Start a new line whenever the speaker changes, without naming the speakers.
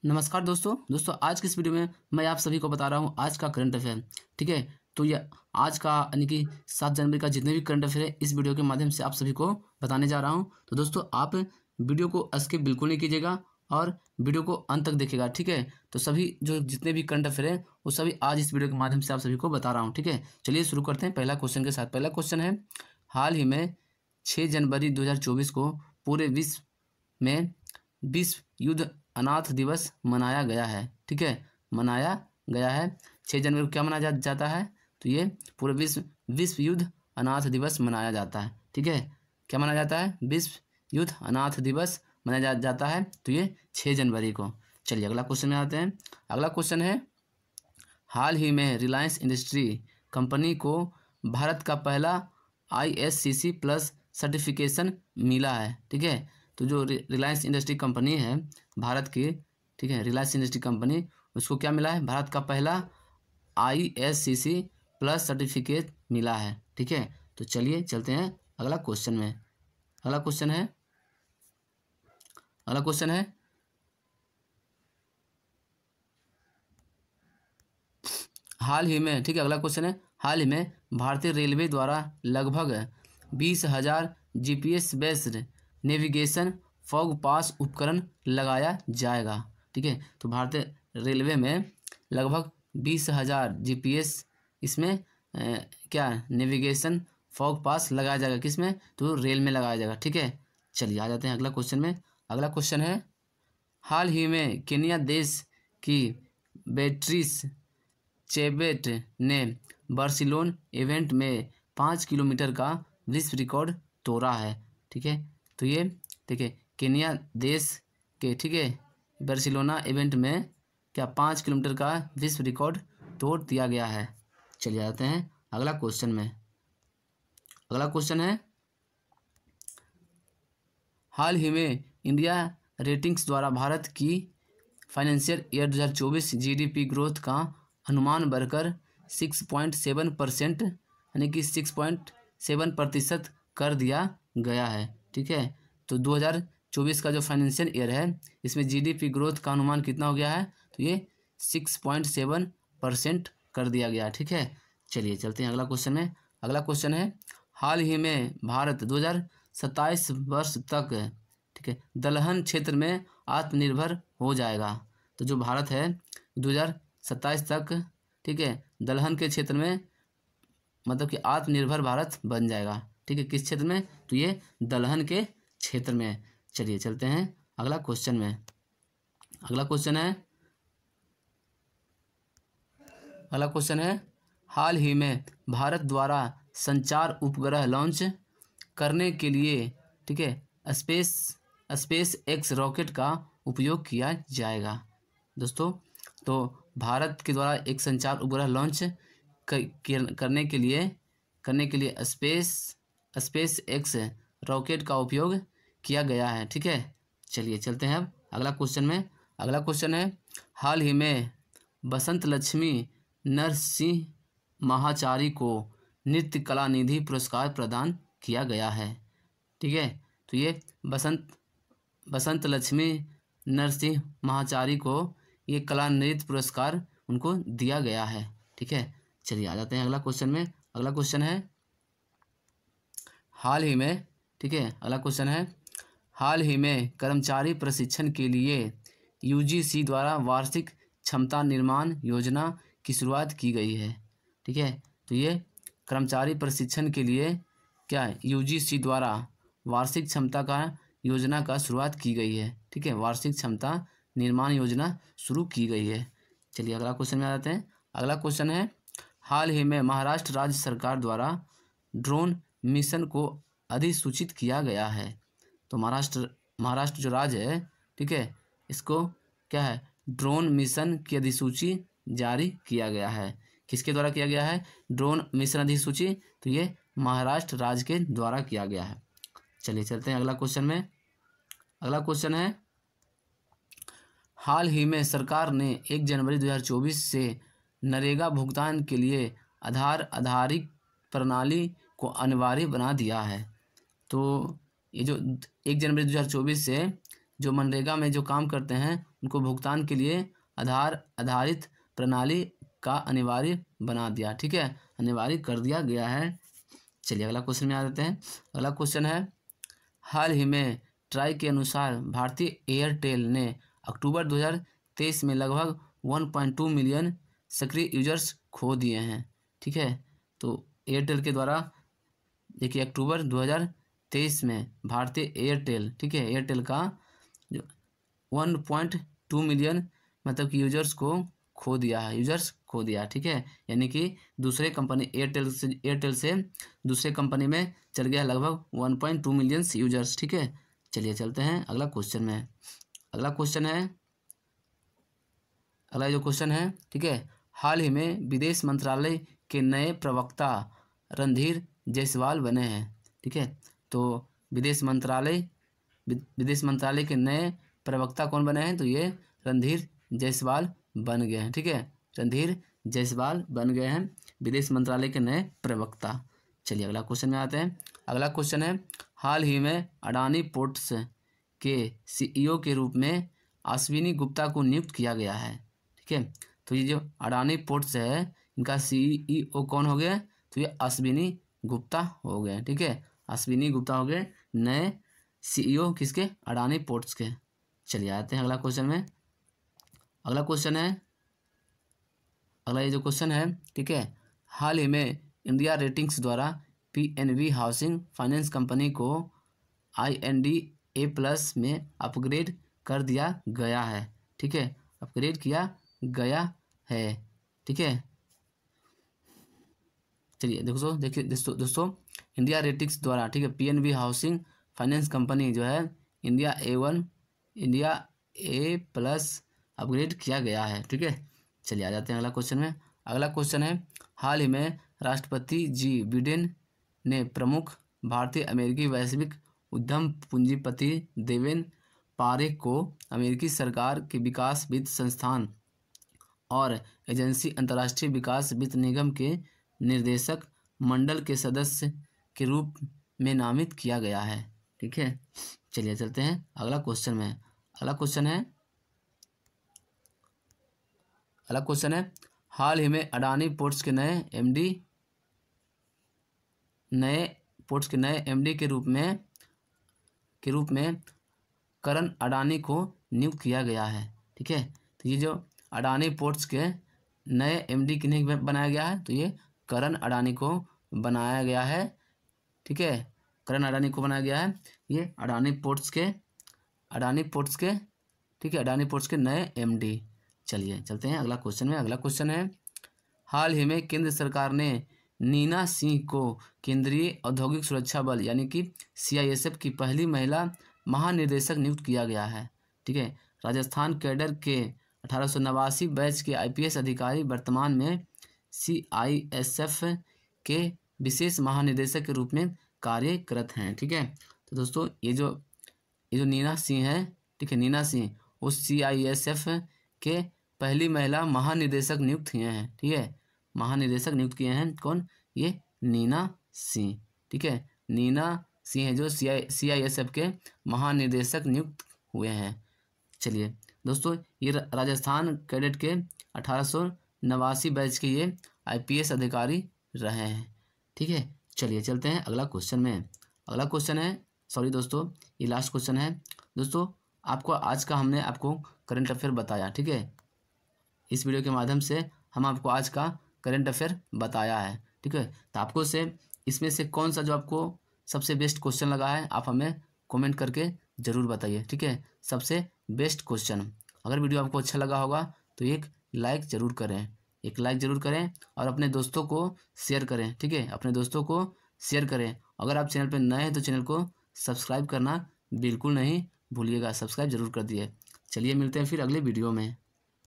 नमस्कार दोस्तों आज की इस वीडियो में मैं आप सभी को बता रहा हूँ आज का करंट अफेयर। ठीक है, तो ये आज का यानी कि 7 जनवरी का जितने भी करंट अफेयर है इस वीडियो के माध्यम से आप सभी को बताने जा रहा हूँ। तो दोस्तों आप वीडियो को स्किप बिल्कुल नहीं कीजिएगा और वीडियो को अंत तक देखिएगा। ठीक है, तो सभी जो जितने भी करंट अफेयर है वो सभी आज इस वीडियो के माध्यम से आप सभी को बता रहा हूँ। ठीक है, चलिए शुरू करते हैं पहला क्वेश्चन के साथ। पहला क्वेश्चन है, हाल ही में 6 जनवरी 2024 को पूरे विश्व में विश्व युद्ध अनाथ दिवस मनाया गया है। ठीक है, मनाया गया है 6 जनवरी को क्या मनाया जाता है, तो ये पूरे विश्व युद्ध अनाथ दिवस मनाया जाता है। ठीक है, क्या मनाया जाता है, विश्व युद्ध अनाथ दिवस मनाया जाता है, तो ये 6 जनवरी को। चलिए अगला क्वेश्चन में आते हैं। अगला क्वेश्चन है, हाल ही में रिलायंस इंडस्ट्री कंपनी को भारत का पहला ISCC प्लस सर्टिफिकेशन मिला है। ठीक है, तो जो रिलायंस इंडस्ट्री कंपनी है भारत की, ठीक है, रिलायंस इंडस्ट्री कंपनी, उसको क्या मिला है, भारत का पहला ISCC प्लस सर्टिफिकेट मिला है। ठीक है, तो चलिए चलते हैं अगला क्वेश्चन में। अगला क्वेश्चन है हाल ही में, ठीक है, अगला क्वेश्चन है, हाल ही में भारतीय रेलवे द्वारा लगभग 20,000 GPS बेस्ड नेविगेशन फॉग पास उपकरण लगाया जाएगा। ठीक है, तो भारतीय रेलवे में लगभग 20,000 GPS इसमें क्या नेविगेशन फॉग पास लगाया जाएगा, किसमें, तो रेल में लगाया जाएगा। ठीक है, चलिए आ जाते हैं अगला क्वेश्चन में। अगला क्वेश्चन है, हाल ही में केन्या देश की बेट्रिस चेबेट ने बार्सिलोन इवेंट में 5 किलोमीटर का विश्व रिकॉर्ड तोड़ा है। ठीक है, तो ये देखिए केन्या देश के, ठीक है, बार्सिलोना इवेंट में क्या 5 किलोमीटर का विश्व रिकॉर्ड तोड़ दिया गया है। चलिए जाते हैं अगला क्वेश्चन में। अगला क्वेश्चन है, हाल ही में इंडिया रेटिंग्स द्वारा भारत की फाइनेंशियल ईयर 2024 GDP ग्रोथ का अनुमान बढ़कर 6.7% यानी कि 6.7% कर दिया गया है। ठीक है, तो 2024 का जो फाइनेंशियल ईयर है इसमें GDP ग्रोथ का अनुमान कितना हो गया है, तो ये 6.7% कर दिया गया। ठीक है, चलिए चलते हैं अगला क्वेश्चन में। अगला क्वेश्चन है, हाल ही में भारत 2027 वर्ष तक, ठीक है, दलहन क्षेत्र में आत्मनिर्भर हो जाएगा। तो जो भारत है 2027 तक, ठीक है, दलहन के क्षेत्र में मतलब कि आत्मनिर्भर भारत बन जाएगा। ठीक है, किस क्षेत्र में, तो ये दलहन के क्षेत्र में। चलिए चलते हैं अगला क्वेश्चन में। अगला क्वेश्चन है, हाल ही में भारत द्वारा संचार उपग्रह लॉन्च करने के लिए, ठीक है, स्पेस एक्स रॉकेट का उपयोग किया जाएगा। दोस्तों, तो भारत के द्वारा एक संचार उपग्रह लॉन्च करने के लिए स्पेस एक्स रॉकेट का उपयोग किया गया है। ठीक है, चलिए चलते हैं अब अगला क्वेश्चन में। अगला क्वेश्चन है, हाल ही में बसंत लक्ष्मी नरसिंह महाचारी को नृत्य कला निधि पुरस्कार प्रदान किया गया है। ठीक है, तो ये बसंत लक्ष्मी नरसिंह महाचारी को ये कला नृत्य पुरस्कार उनको दिया गया है। ठीक है, चलिए आ जाते हैं अगला क्वेश्चन में। अगला क्वेश्चन है, हाल ही में, ठीक है, अगला क्वेश्चन है, हाल ही में कर्मचारी प्रशिक्षण के लिए UGC द्वारा वार्षिक क्षमता निर्माण योजना की शुरुआत की गई है। ठीक है, तो ये कर्मचारी प्रशिक्षण के लिए क्या UGC द्वारा वार्षिक क्षमता का योजना का शुरुआत की गई है। ठीक है, वार्षिक क्षमता निर्माण योजना शुरू की गई है। चलिए अगला क्वेश्चन में आ जाते हैं। अगला क्वेश्चन है, हाल ही में महाराष्ट्र राज्य सरकार द्वारा ड्रोन मिशन को अधिसूचित किया गया है। तो महाराष्ट्र जो राज्य है, ठीक है, इसको क्या है, ड्रोन मिशन की अधिसूची जारी किया गया है। किसके द्वारा किया गया है, ड्रोन मिशन अधिसूची, तो ये महाराष्ट्र राज्य के द्वारा किया गया है। चलिए चलते हैं अगला क्वेश्चन में। अगला क्वेश्चन है, हाल ही में सरकार ने 1 जनवरी 2024 से नरेगा भुगतान के लिए आधार आधारित प्रणाली को अनिवार्य बना दिया है। तो ये जो 1 जनवरी 2024 से जो मनरेगा में जो काम करते हैं इनको भुगतान के लिए आधार आधारित प्रणाली का अनिवार्य बना दिया। ठीक है, अनिवार्य कर दिया गया है। चलिए अगला क्वेश्चन में आ जाते हैं। अगला क्वेश्चन है, हाल ही में ट्राई के अनुसार भारतीय एयरटेल ने अक्टूबर 2023 में लगभग 1.2 मिलियन सक्रिय यूजर्स खो दिए हैं। ठीक है, तो एयरटेल के द्वारा देखिए अक्टूबर 2023 में भारतीय एयरटेल, ठीक है, एयरटेल का जो 1.2 मिलियन मतलब कि यूजर्स को खो दिया है, यूजर्स खो दिया। ठीक है, यानी कि दूसरे कंपनी एयरटेल से दूसरे कंपनी में चल गया लगभग 1.2 मिलियन यूजर्स। ठीक है, चलिए चलते हैं अगला क्वेश्चन में। अगला जो क्वेश्चन है, ठीक है, हाल ही में विदेश मंत्रालय के नए प्रवक्ता रणधीर जायसवाल बने हैं। ठीक है, तो विदेश मंत्रालय के नए प्रवक्ता कौन बने हैं? तो ये रणधीर जायसवाल बन गए हैं। ठीक है, रणधीर जायसवाल बन गए हैं विदेश मंत्रालय के नए प्रवक्ता। चलिए अगला क्वेश्चन में आते हैं। अगला क्वेश्चन है, हाल ही में अडानी पोर्ट्स के सीईओ के रूप में अश्विनी गुप्ता को नियुक्त किया गया है। ठीक है, तो ये जो अडानी पोर्ट्स है इनका सीईओ कौन हो गया? तो ये अश्विनी गुप्ता हो गए। ठीक है, अश्विनी गुप्ता हो गए नए सीईओ किसके? अडानी पोर्ट्स के। चलिए आते हैं अगला क्वेश्चन में। अगला ये जो क्वेश्चन है, ठीक है, हाल ही में इंडिया रेटिंग्स द्वारा पीएनबी हाउसिंग फाइनेंस कंपनी को IND+ में अपग्रेड कर दिया गया है। ठीक है, अपग्रेड किया गया है। ठीक है, चलिए देखिए दोस्तों इंडिया रेटिंग्स द्वारा, ठीक है, पीएनबी हाउसिंग फाइनेंस कंपनी जो है इंडिया A+ अपग्रेड किया गया है। ठीक है, चलिए आ जाते हैं अगला क्वेश्चन में। अगला क्वेश्चन है, हाल ही में राष्ट्रपति जी बिडेन ने प्रमुख भारतीय अमेरिकी वैश्विक उद्यम पूंजीपति देवेन पारेख को अमेरिकी सरकार के विकास वित्त संस्थान और एजेंसी अंतर्राष्ट्रीय विकास वित्त निगम के निर्देशक मंडल के सदस्य के रूप में नामित किया गया है। ठीक है, चलिए चलते हैं अगला क्वेश्चन में। अगला क्वेश्चन है, हाल ही में अडानी पोर्ट्स के नए एमडी के रूप में करण अडानी को नियुक्त किया गया है। ठीक है, तो ये जो अडानी पोर्ट्स के नए एमडी किन्हें बनाया गया है? तो ये करण अडानी को बनाया गया है। ठीक है, करण अडानी को बनाया गया है ये अडानी पोर्ट्स के ठीक है, अडानी पोर्ट्स के नए एमडी। चलिए चलते हैं अगला क्वेश्चन में। अगला क्वेश्चन है, हाल ही में केंद्र सरकार ने नीना सिंह को केंद्रीय औद्योगिक सुरक्षा बल यानी कि CISF की पहली महिला महानिदेशक नियुक्त किया गया है। ठीक है, राजस्थान कैडर के 1889 बैच के IPS अधिकारी वर्तमान में CISF के विशेष महानिदेशक के रूप में कार्यरत हैं। ठीक है, तो दोस्तों ये जो नीना सिंह है, ठीक है, नीना सिंह उस CISF के पहली महिला महानिदेशक नियुक्त हुए हैं। ठीक है, महानिदेशक नियुक्त किए हैं कौन? ये नीना सिंह। ठीक है, नीना सिंह है जो CISF के महानिदेशक नियुक्त हुए हैं। चलिए दोस्तों ये राजस्थान कैडेट के 1889 बैच के ये IPS अधिकारी रहे हैं। ठीक है, चलिए चलते हैं अगला क्वेश्चन में। अगला क्वेश्चन है, सॉरी दोस्तों ये लास्ट क्वेश्चन है। दोस्तों आपको आज का हमने आपको करंट अफेयर बताया। ठीक है, इस वीडियो के माध्यम से हम आपको आज का करंट अफेयर बताया है। ठीक है, तो आपको से इसमें से कौन सा जो आपको सबसे बेस्ट क्वेश्चन लगा है आप हमें कमेंट करके ज़रूर बताइए। ठीक है, सबसे बेस्ट क्वेश्चन। अगर वीडियो आपको अच्छा लगा होगा तो एक लाइक ज़रूर करें, और अपने दोस्तों को शेयर करें। ठीक है, अपने दोस्तों को शेयर करें। अगर आप चैनल पर नए हैं तो चैनल को सब्सक्राइब करना बिल्कुल नहीं भूलिएगा, सब्सक्राइब जरूर कर दिए। चलिए मिलते हैं फिर अगले वीडियो में।